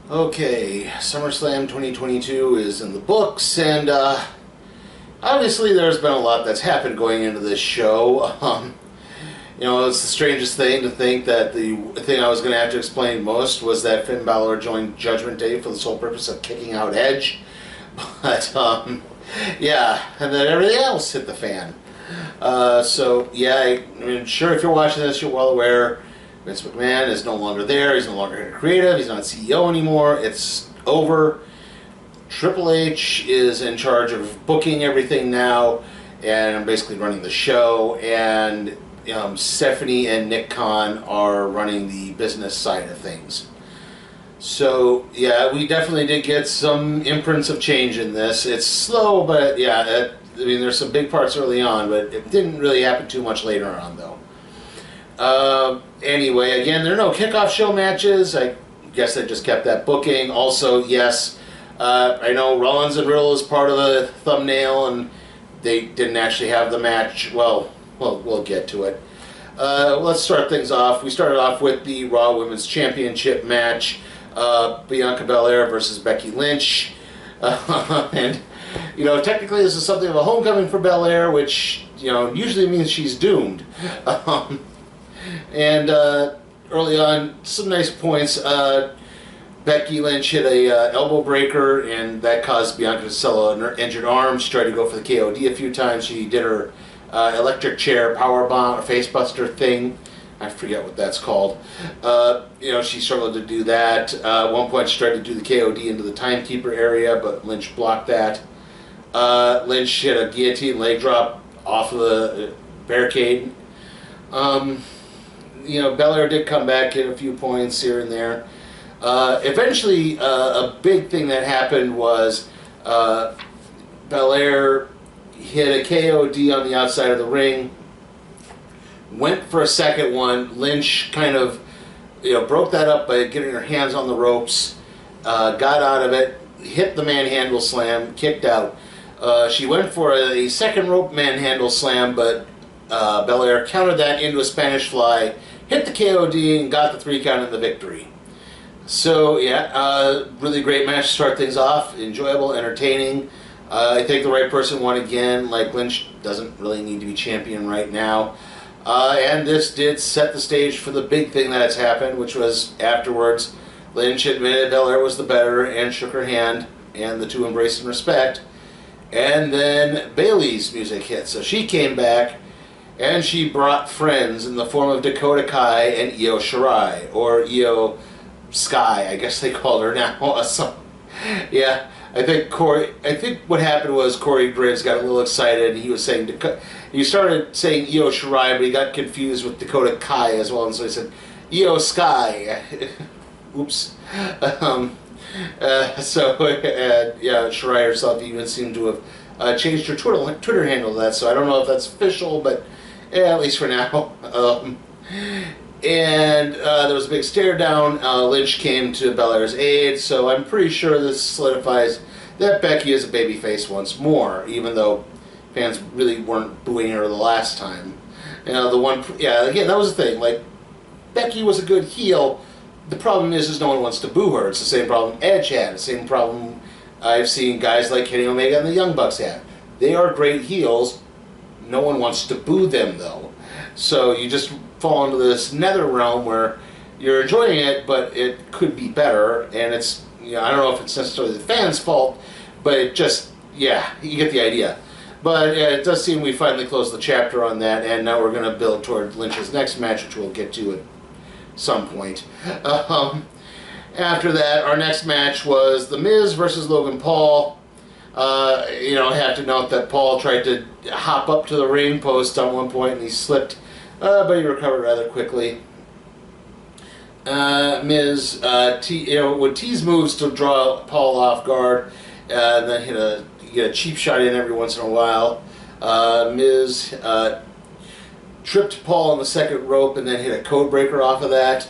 Okay, SummerSlam 2022 is in the books, and obviously there's been a lot that's happened going into this show. You know, it's the strangest thing to think that the thing I was going to have to explain most was that Finn Balor joined Judgment Day for the sole purpose of kicking out Edge. But, yeah, and then everything else hit the fan. So, yeah, I mean, sure, if you're watching this, you're well aware Vince McMahon is no longer there. He's no longer in creative. He's not CEO anymore. It's over. Triple H is in charge of booking everything now, and I'm basically running the show. And Stephanie and Nick Khan are running the business side of things. So yeah, we definitely did get some imprints of change in this. It's slow, but yeah, I mean, there's some big parts early on, but it didn't really happen too much later on, though. Anyway, again, there are no kickoff show matches. I guess they just kept that booking. Also, yes, I know Rollins and Riddle is part of the thumbnail, and they didn't actually have the match. Well, we'll get to it. Let's start things off. We started off with the Raw Women's Championship match. Bianca Belair versus Becky Lynch. And, you know, technically this is something of a homecoming for Belair, which, you know, usually means she's doomed. And early on, some nice points. Becky Lynch hit a elbow breaker, and that caused Bianca to sell an injured arm. She tried to go for the KOD a few times. She did her electric chair power bomb or face buster thing. I forget what that's called. You know, she struggled to do that. At one point, she tried to do the KOD into the timekeeper area, but Lynch blocked that. Lynch hit a guillotine leg drop off of the barricade. You know, Belair did come back, hit a few points here and there. Eventually, a big thing that happened was Belair hit a KOD on the outside of the ring, went for a second one. Lynch kind of, you know, broke that up by getting her hands on the ropes, got out of it, hit the manhandle slam, kicked out. She went for a second rope manhandle slam, but Belair countered that into a Spanish fly, hit the KOD, and got the 3 count in the victory. So, yeah, really great match to start things off. Enjoyable, entertaining. I think the right person won again. Like, Lynch doesn't really need to be champion right now. And this did set the stage for the big thing that has happened, which was afterwards, Lynch admitted Belair was the better and shook her hand, and the two embraced in respect. And then Bayley's music hit. So she came back, and she brought friends in the form of Dakota Kai and Io Shirai, or Io Sky, I guess they called her now. So, yeah, I think what happened was Corey Graves got a little excited, and he was saying he started saying Io Shirai, but he got confused with Dakota Kai as well, and so he said Io Sky. Oops. Yeah, Shirai herself even seemed to have changed her Twitter handle to that, so I don't know if that's official, but yeah, at least for now. And there was a big stare down. Lynch came to Belair's aid, so I'm pretty sure this solidifies that Becky is a babyface once more, even though fans really weren't booing her the last time. You know, again, that was the thing. Like, Becky was a good heel. The problem is no one wants to boo her. It's the same problem Edge had. The same problem I've seen guys like Kenny Omega and the Young Bucks have. They are great heels. No one wants to boo them, though. So you just fall into this nether realm where you're enjoying it, but it could be better. And it's, you know, I don't know if it's necessarily the fans' fault, but it just, yeah, you get the idea. But it does seem we finally closed the chapter on that, and now we're going to build toward Lynch's next match, which we'll get to at some point. After that, our next match was The Miz versus Logan Paul. You know, I have to note that Paul tried to hop up to the ring post on one point, and he slipped, but he recovered rather quickly. Miz would tease moves to draw Paul off guard, and then get a cheap shot in every once in a while. Miz tripped Paul on the second rope and then hit a code breaker off of that.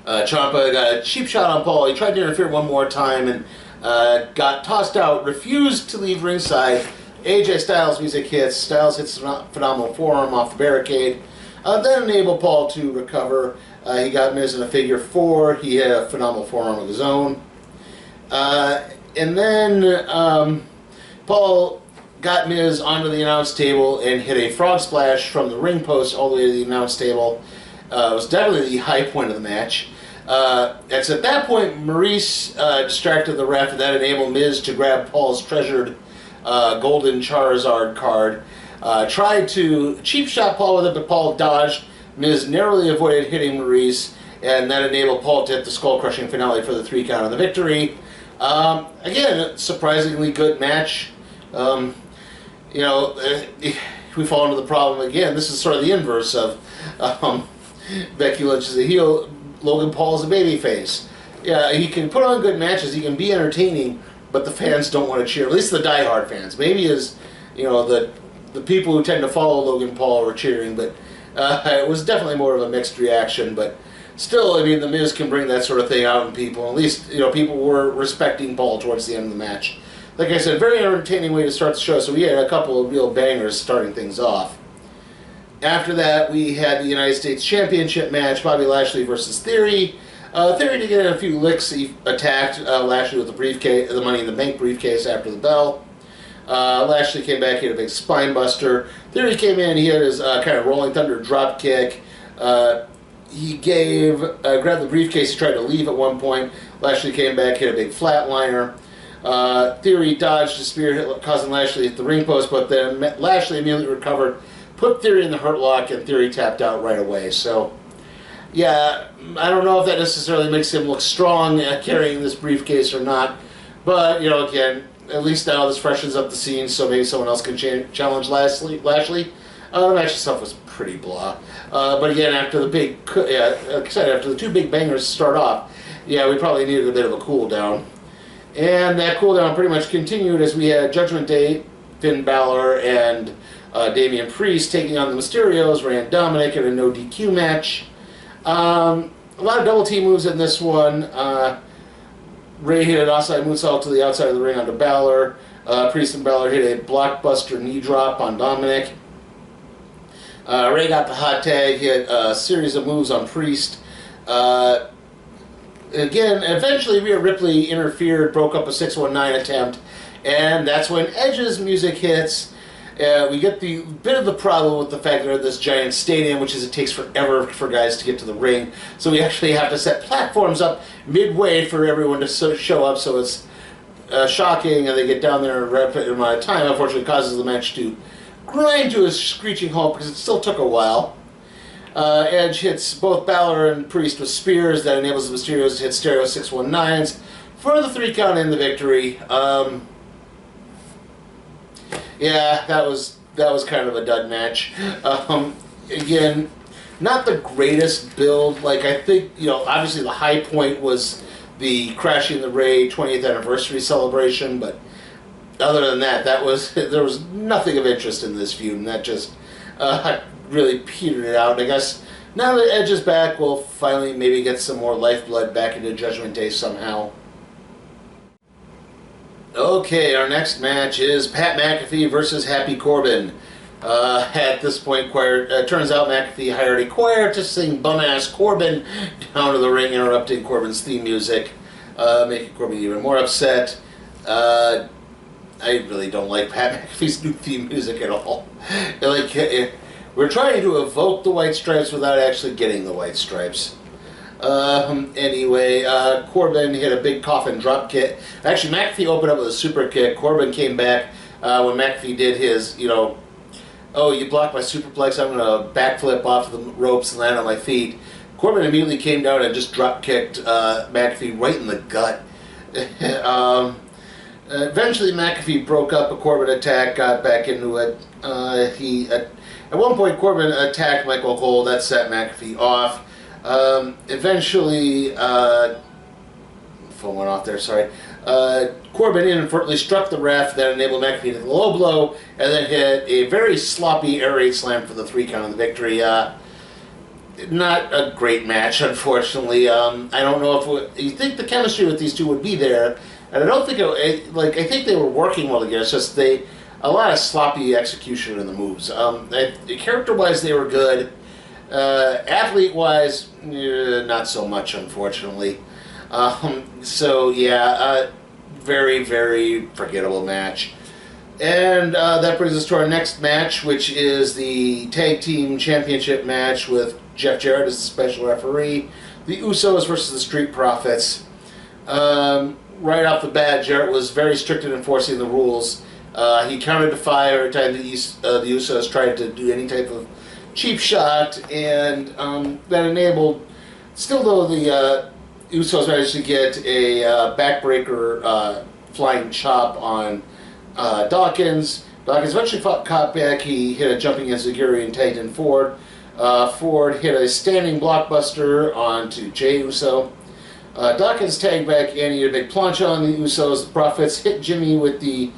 Ciampa got a cheap shot on Paul. He tried to interfere one more time and got tossed out, refused to leave ringside. AJ Styles music hits. Styles hits a phenomenal forearm off the barricade. Then enabled Paul to recover. He got Miz in a figure 4. He had a phenomenal forearm of his own. And then Paul got Miz onto the announce table and hit a frog splash from the ring post all the way to the announce table. It was definitely the high point of the match. It's at that point Maurice distracted the ref, and that enabled Miz to grab Paul's treasured golden Charizard card. Tried to cheap shot Paul with it, but Paul dodged. Miz narrowly avoided hitting Maurice, and that enabled Paul to hit the skull-crushing finale for the 3 count of the victory. Again, a surprisingly good match. We fall into the problem again. This is sort of the inverse of Becky Lynch is a heel, Logan Paul is a babyface. Yeah, he can put on good matches, he can be entertaining, but the fans don't want to cheer. At least the diehard fans. Maybe the people who tend to follow Logan Paul were cheering, but it was definitely more of a mixed reaction. But still, I mean, The Miz can bring that sort of thing out in people. At least, people were respecting Paul towards the end of the match. Like I said, very entertaining way to start the show, so we had a couple of real bangers starting things off. After that, we had the United States Championship match, Bobby Lashley versus Theory. Theory did get a few licks. He attacked Lashley with the briefcase, the Money in the Bank briefcase after the bell. Lashley came back, he had a big spine buster. Theory came in, he had his kind of Rolling Thunder drop kick. He grabbed the briefcase, he tried to leave at one point. Lashley came back, hit a big flatliner. Theory dodged a spear, causing Lashley to hit the ring post, but then Lashley immediately recovered, put Theory in the hurt lock, and Theory tapped out right away. So, yeah, I don't know if that necessarily makes him look strong carrying this briefcase or not. But, again, at least now this freshens up the scene, so maybe someone else can challenge Lashley. The match itself was pretty blah. But again, after after the 2 big bangers start off, yeah, we probably needed a bit of a cool down. And that cool down pretty much continued as we had Judgment Day, Finn Balor, and Damian Priest taking on the Mysterios, Rant Dominic in a no DQ match. A lot of double team moves in this one. Ray hit an outside moonsault to the outside of the ring onto Balor. Priest and Balor hit a blockbuster knee drop on Dominic. Ray got the hot tag, hit a series of moves on Priest. Again, eventually Rhea Ripley interfered, broke up a 619 attempt, and that's when Edge's music hits. We get the bit of the problem with the fact that we're at this giant stadium, which is it takes forever for guys to get to the ring. So we actually have to set platforms up midway for everyone to show up, so it's shocking, and they get down there in a rapid amount of time. Unfortunately, causes the match to grind to a screeching halt because it still took a while. Edge hits both Balor and Priest with spears. That enables the Mysterios to hit stereo 619s for the 3 count in the victory. Yeah, that was kind of a dud match. Again, not the greatest build. Like, I think, obviously the high point was the Crashing the Ray 20th anniversary celebration, but other than that, there was nothing of interest in this feud, and that just really petered it out. I guess now that Edge is back, we'll finally maybe get some more lifeblood back into Judgment Day somehow. Okay, our next match is Pat McAfee versus Happy Corbin. At this point, turns out McAfee hired a choir to sing bum-ass Corbin down to the ring, interrupting Corbin's theme music, making Corbin even more upset. I really don't like Pat McAfee's new theme music at all. We're trying to evoke the white stripes without actually getting the white stripes. Anyway, Corbin hit a big coffin drop kick. Actually, McAfee opened up with a super kick. Corbin came back when McAfee did his, oh, you blocked my superplex, I'm going to backflip off the ropes and land on my feet. Corbin immediately came down and just drop kicked McAfee right in the gut. Eventually, McAfee broke up a Corbin attack, got back into it. At one point, Corbin attacked Michael Cole. That set McAfee off. Eventually, phone went off there. Sorry. Corbin inadvertently struck the ref, that enabled McAfee to hit the low blow, and then hit a very sloppy air raid slam for the 3 count of the victory. Not a great match, unfortunately. I don't know if you think the chemistry with these two would be there, and I don't think I think they were working well together. It's just a lot of sloppy execution in the moves. Character-wise, they were good. Athlete-wise, not so much, unfortunately. So yeah, very, very forgettable match. And that brings us to our next match, which is the Tag Team Championship match with Jeff Jarrett as the special referee. The Usos versus the Street Profits. Right off the bat, Jarrett was very strict in enforcing the rules. He counted to 5 every time the Usos tried to do any type of cheap shot, and that enabled, still though the Usos managed to get a backbreaker flying chop on Dawkins. Dawkins eventually caught back. He hit a jumping enziguri and tagged in Ford. Ford hit a standing blockbuster onto Jey Uso. Dawkins tagged back and he hit a big plancha on the Usos. The Profits hit Jimmy with a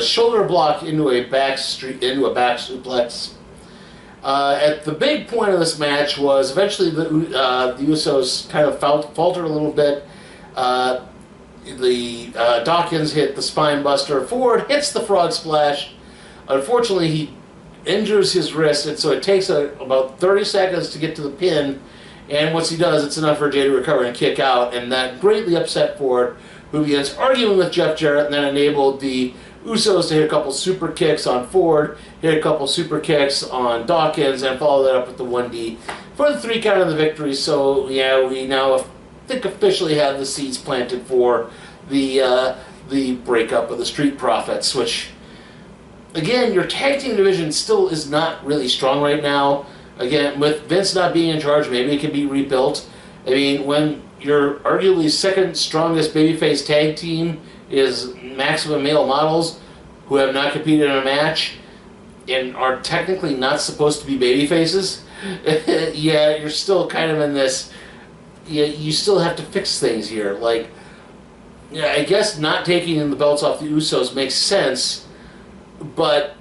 shoulder block into a back suplex. At the big point of this match was eventually the Usos kind of faltered a little bit. Dawkins hit the spine buster. Ford hits the frog splash. Unfortunately, he injures his wrist, and so it takes about 30 seconds to get to the pin. And once he does, it's enough for Jey to recover and kick out, and that greatly upset Ford, who begins arguing with Jeff Jarrett, and then enabled the Usos to hit a couple super kicks on Ford, hit a couple super kicks on Dawkins, and follow that up with the 1D for the 3 count of the victory. So yeah, we now officially have the seeds planted for the breakup of the Street Profits, which, again, your tag team division still is not really strong right now. Again, with Vince not being in charge, maybe it can be rebuilt. I mean, when your arguably second strongest babyface tag team is Maximum Male Models, who have not competed in a match and are technically not supposed to be babyfaces, yeah, you're still kind of in this. Yeah, you still have to fix things here. Like, yeah, I guess not taking the belts off the Usos makes sense, but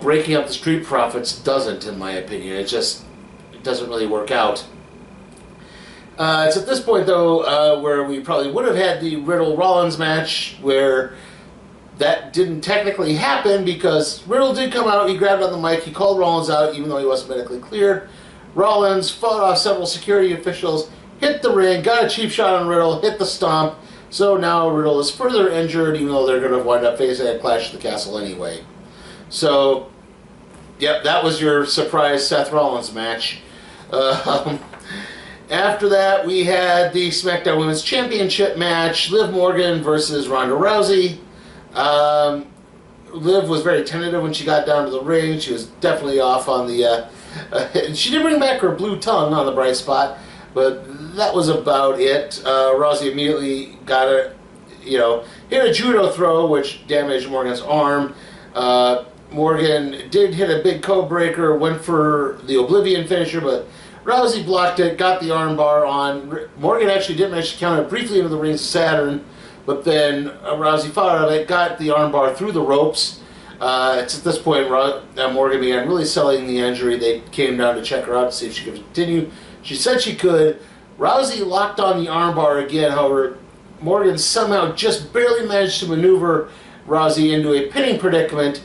breaking up the Street Profits doesn't, in my opinion. It doesn't really work out. It's at this point, though, where we probably would have had the Riddle Rollins match, where that didn't technically happen because Riddle did come out, he grabbed on the mic, he called Rollins out, even though he wasn't medically cleared. Rollins fought off several security officials, hit the ring, got a cheap shot on Riddle, hit the stomp. So now Riddle is further injured, even though they're going to wind up facing a Clash of the Castle anyway. So, yep, that was your surprise Seth Rollins match. After that, we had the SmackDown Women's Championship match, Liv Morgan versus Ronda Rousey. Liv was very tentative when she got down to the ring. She was definitely off on the... she did bring back her blue tongue on the bright spot, but that was about it. Rousey immediately got hit a judo throw, which damaged Morgan's arm. Morgan did hit a big code breaker, went for the Oblivion finisher, but Rousey blocked it, got the armbar on. Morgan actually did manage to counter briefly into the ring's Saturn, but then Rousey fought out of it, got the armbar through the ropes. It's at this point Morgan began really selling the injury. They came down to check her out to see if she could continue. She said she could. Rousey locked on the armbar again, however, Morgan somehow just barely managed to maneuver Rousey into a pinning predicament.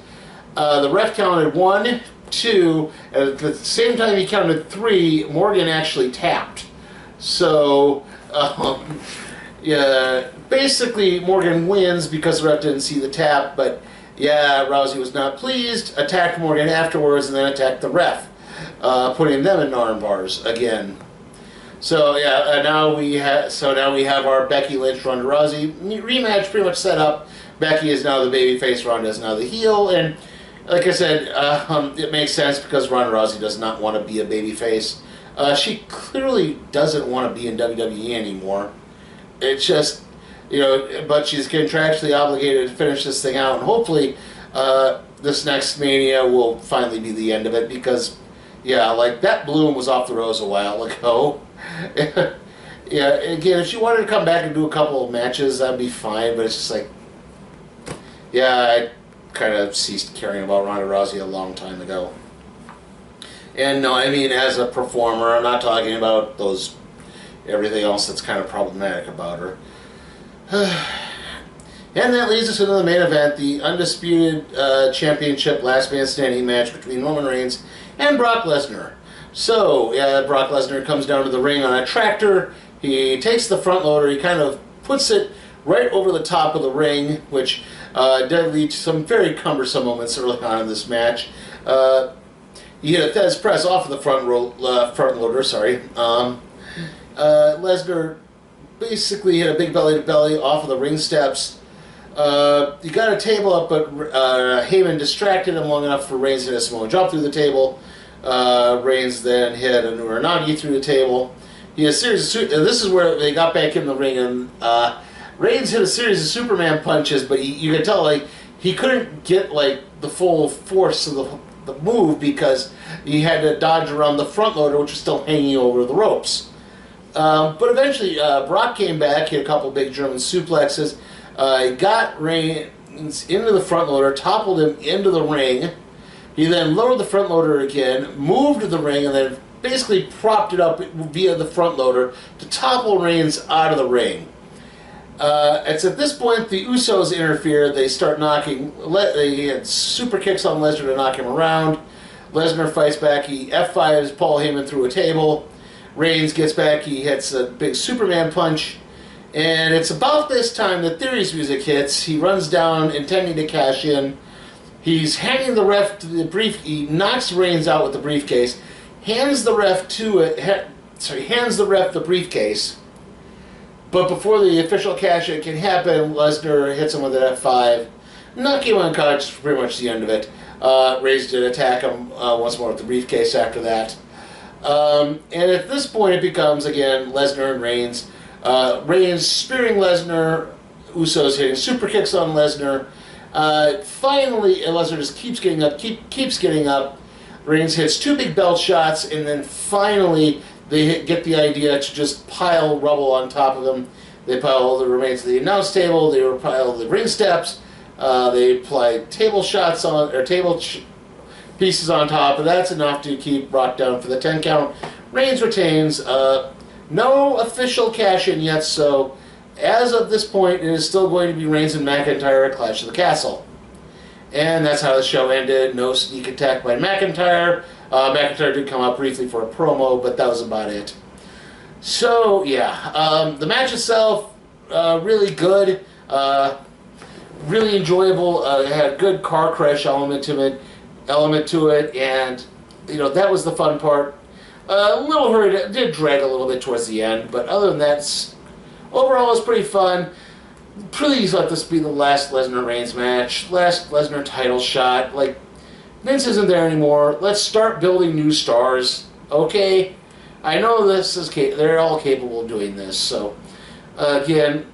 The ref counted 1, 2, and at the same time he counted 3, Morgan actually tapped. So, yeah, basically Morgan wins because the ref didn't see the tap, but yeah, Rousey was not pleased, attacked Morgan afterwards, and then attacked the ref, putting them in arm bars again. So yeah, now we have our Becky Lynch Ronda Rousey rematch pretty much set up. Becky is now the babyface, Ronda is now the heel, and like I said, it makes sense because Ronda Rousey does not want to be a babyface. She clearly doesn't want to be in WWE anymore. It's just, but she's contractually obligated to finish this thing out, and hopefully this next Mania will finally be the end of it, because, yeah, like, that bloom was off the rose a while ago. Yeah, again, if she wanted to come back and do a couple of matches, that'd be fine, but it's just like, yeah, I kind of ceased caring about Ronda Rousey a long time ago. And no, I mean, as a performer, I'm not talking about everything else that's kind of problematic about her. And that leads us into the main event, the Undisputed Championship Last Man Standing match between Roman Reigns and Brock Lesnar. So, Brock Lesnar comes down to the ring on a tractor. He takes the front loader, he kind of puts it right over the top of the ring, which did lead to some very cumbersome moments early on in this match. He hit a Thez press off of the front loader, Lesnar basically hit a big belly-to-belly off of the ring steps. He got a table up, but Heyman distracted him long enough for Reigns to hit a Samoan drop through the table. Reigns then hit a Uranagi through the table. He had a series of, this is where they got back in the ring, and Reigns hit a series of Superman punches, but you could tell, like, he couldn't get, like, the full force of the move because he had to dodge around the front loader, which was still hanging over the ropes. But eventually, Brock came back, hit a couple big German suplexes, got Reigns into the front loader, toppled him into the ring. He then lowered the front loader again, moved to the ring, and then basically propped it up via the front loader to topple Reigns out of the ring. It's at this point the Usos interfere. They start knocking. They had super kicks on Lesnar to knock him around. Lesnar fights back. He F5s Paul Heyman through a table. Reigns gets back. He hits a big Superman punch. And it's about this time that Theory's music hits. He runs down intending to cash in. He's handing the ref to the he knocks Reigns out with the briefcase. Hands the ref the briefcase. But before the official cash-in can happen, Lesnar hits him with an F5. Knock him unconscious, pretty much the end of it. Reigns did attack him once more with the briefcase after that. And at this point it becomes, again, Lesnar and Reigns. Reigns spearing Lesnar, Usos hitting super kicks on Lesnar. Finally, Lesnar just keeps getting up. Reigns hits two big belt shots, and then finally they get the idea to just pile rubble on top of them. They pile all the remains of the announce table. They pile the ring steps. They apply table shots on pieces on top, and that's enough to keep Brock down for the 10 count. Reigns retains. No official cash-in yet, so as of this point, it is still going to be Reigns and McIntyre at Clash of the Castle. And that's how the show ended. No sneak attack by McIntyre. McIntyre did come out briefly for a promo, but that was about it. So, yeah. The match itself, really good. Really enjoyable. It had a good car crash element to it, and, that was the fun part. A little hurried. It did drag a little bit towards the end, but other than that, overall, it was pretty fun. Please let this be the last Lesnar-Reigns match. Last Lesnar title shot. Like, Vince isn't there anymore. Let's start building new stars. Okay? I know they're all capable of doing this. So, again,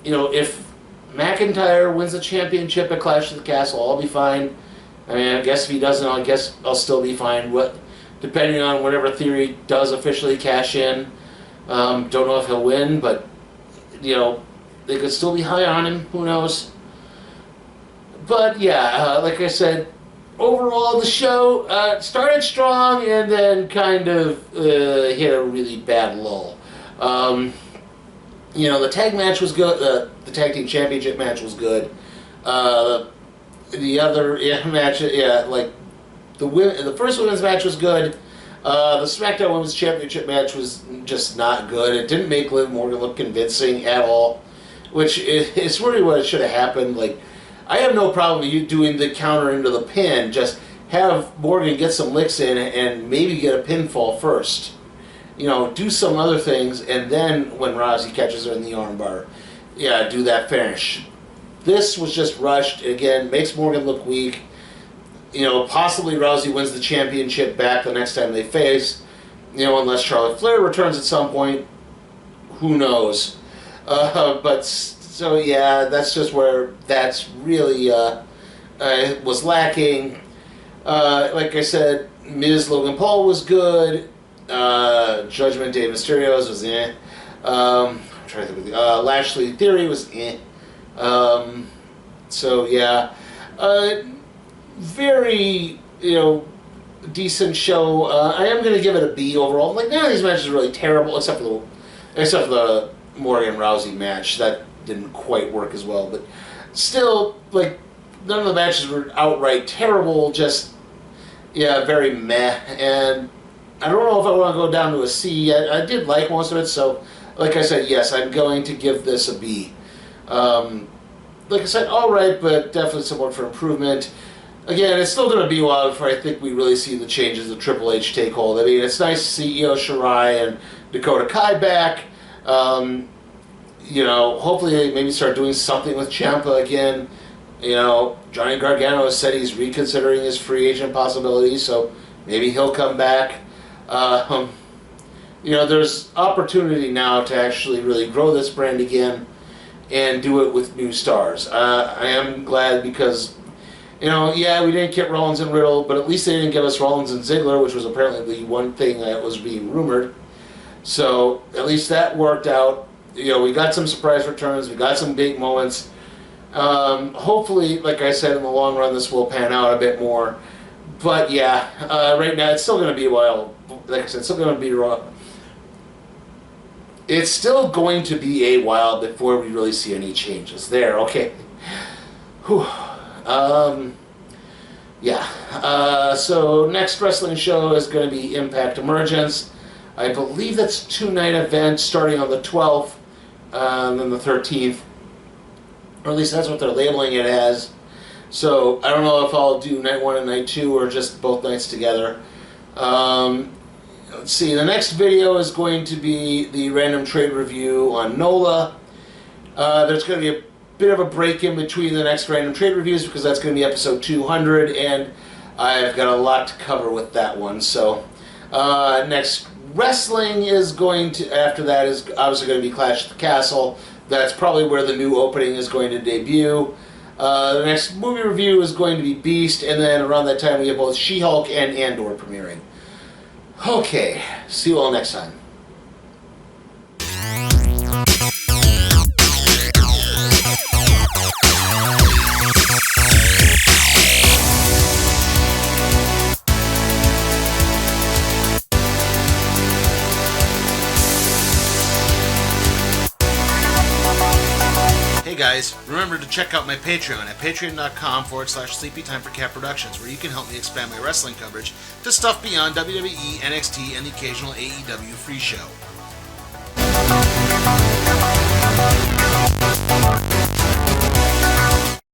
if McIntyre wins the championship at Clash of the Castle, I'll be fine. I mean, I guess if he doesn't, I guess I'll still be fine. Depending on whatever Theory does officially cash in. Don't know if he'll win, but, they could still be high on him. Who knows? But, yeah, like I said, overall the show started strong and then kind of hit a really bad lull. The tag match was good. The tag team championship match was good. The other match, like the first women's match was good. The SmackDown Women's Championship match was just not good. It didn't make Liv Morgan look convincing at all, which is really what it should have happened. Like, I have no problem with you doing the counter into the pin. Just have Morgan get some licks in and maybe get a pinfall first. Do some other things, and then when Rousey catches her in the armbar, do that finish. This was just rushed. Again, makes Morgan look weak. Possibly Rousey wins the championship back the next time they face. Unless Charlotte Flair returns at some point. Who knows? But So yeah, that's just where that's really was lacking. Like I said, Miz Logan Paul was good. Judgment Day Mysterio's was I'm trying to think of Lashley Theory was so yeah, very decent show. I am going to give it a B overall. Like none of these matches are really terrible except for the Morgan Rousey match that didn't quite work as well. But still, like none of the matches were outright terrible. Just very meh. And I don't know if I want to go down to a C. I did like most of it, so like I said, yes, I'm going to give this a B. Like I said, all right, but definitely some work for improvement. Again, it's still going to be a while before I think we really see the changes of Triple H take hold. I mean, it's nice to see Io Shirai and Dakota Kai back. Hopefully they maybe start doing something with Ciampa again. Johnny Gargano has said he's reconsidering his free agent possibilities, so maybe he'll come back. There's opportunity now to actually really grow this brand again and do it with new stars. I am glad because, we didn't get Rollins and Riddle, but at least they didn't give us Rollins and Ziggler, which was apparently the one thing that was being rumored. So at least that worked out. We got some surprise returns. We got some big moments. Hopefully, like I said, in the long run, this will pan out a bit more. But yeah, right now it's still going to be a while. Like I said, it's still going to be raw. It's still going to be a while before we really see any changes. There, okay. Whew. So next wrestling show is going to be Impact Emergence. I believe that's a 2-night event starting on the 12th and then the 13th. Or at least that's what they're labeling it as. So I don't know if I'll do night 1 and night 2 or just both nights together. Let's see, the next video is going to be the random trade review on NOLA. There's going to be a bit of a break in between the next random trade reviews because that's going to be episode 200, and I've got a lot to cover with that one. So next wrestling is going to, after that is obviously going to be Clash at the Castle. That's probably where the new opening is going to debut. The next movie review is going to be Beast, and then around that time we have both She-Hulk and Andor premiering. Okay, see you all next time. Hey guys, remember to check out my Patreon at patreon.com/SleepyTime for Cat Productions, where you can help me expand my wrestling coverage to stuff beyond WWE, NXT, and the occasional AEW free show.